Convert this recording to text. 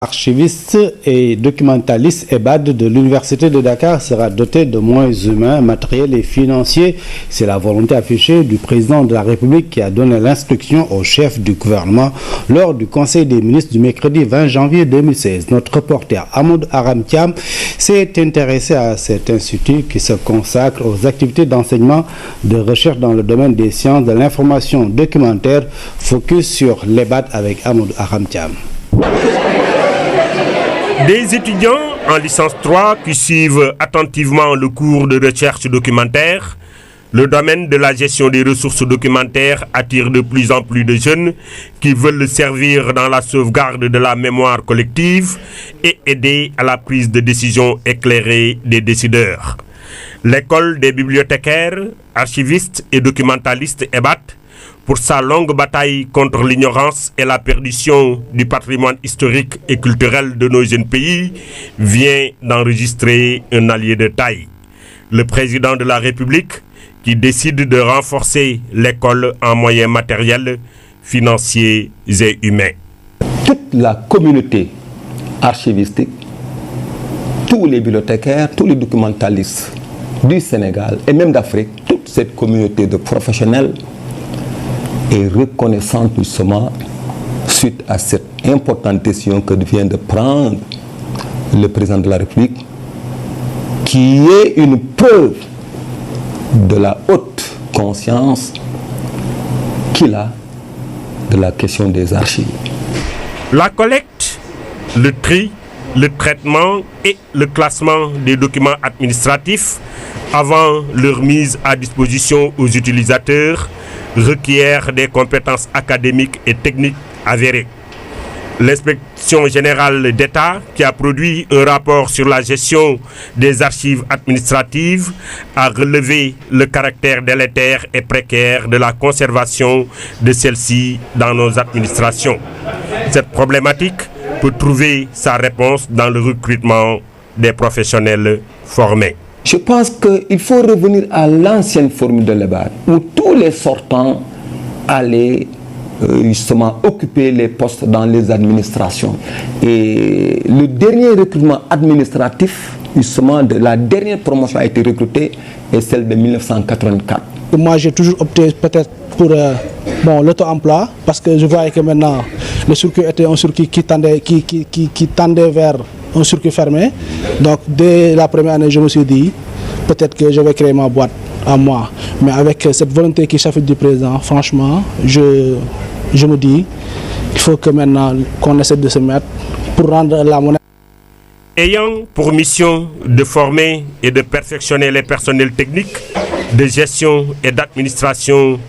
Archiviste et documentaliste EBAD de l'Université de Dakar sera doté de moyens humains, matériels et financiers. C'est la volonté affichée du président de la République qui a donné l'instruction au chef du gouvernement lors du Conseil des ministres du mercredi 20 janvier 2016. Notre reporter Amadou Aram Thiam s'est intéressé à cet institut qui se consacre aux activités d'enseignement, de recherche dans le domaine des sciences de l'information documentaire. Focus sur l'EBAD avec Amadou Aram Thiam. Des étudiants en licence 3 qui suivent attentivement le cours de recherche documentaire. Le domaine de la gestion des ressources documentaires attire de plus en plus de jeunes qui veulent servir dans la sauvegarde de la mémoire collective et aider à la prise de décision éclairée des décideurs. L'école des bibliothécaires, archivistes et documentalistes EBAD, pour sa longue bataille contre l'ignorance et la perdition du patrimoine historique et culturel de nos jeunes pays, vient d'enregistrer un allié de taille. Le président de la République qui décide de renforcer l'école en moyens matériels, financiers et humains. Toute la communauté archivistique, tous les bibliothécaires, tous les documentalistes du Sénégal et même d'Afrique, toute cette communauté de professionnels est reconnaissante justement suite à cette importante décision que vient de prendre le président de la République, qui est une preuve de la haute conscience qu'il a de la question des archives. La collecte, le tri, le traitement et le classement des documents administratifs avant leur mise à disposition aux utilisateurs requiert des compétences académiques et techniques avérées. L'inspection générale d'État, qui a produit un rapport sur la gestion des archives administratives, a relevé le caractère délétère et précaire de la conservation de celles-ci dans nos administrations. Cette problématique peut trouver sa réponse dans le recrutement des professionnels formés. Je pense qu'il faut revenir à l'ancienne formule de l'EBAD, où tous les sortants allaient justement occuper les postes dans les administrations. Et le dernier recrutement administratif, justement, de la dernière promotion a été recrutée, est celle de 1984. Moi, j'ai toujours opté peut-être pour l'auto-emploi, parce que je voyais que maintenant, le circuit était un circuit qui tendait vers un circuit fermé. Donc, dès la première année, je me suis dit, peut-être que je vais créer ma boîte à moi. Mais avec cette volonté qui s'affiche du président, franchement, je me dis qu'il faut que maintenant qu'on essaie de se mettre pour rendre la monnaie. Ayant pour mission de former et de perfectionner les personnels techniques, de gestion et d'administration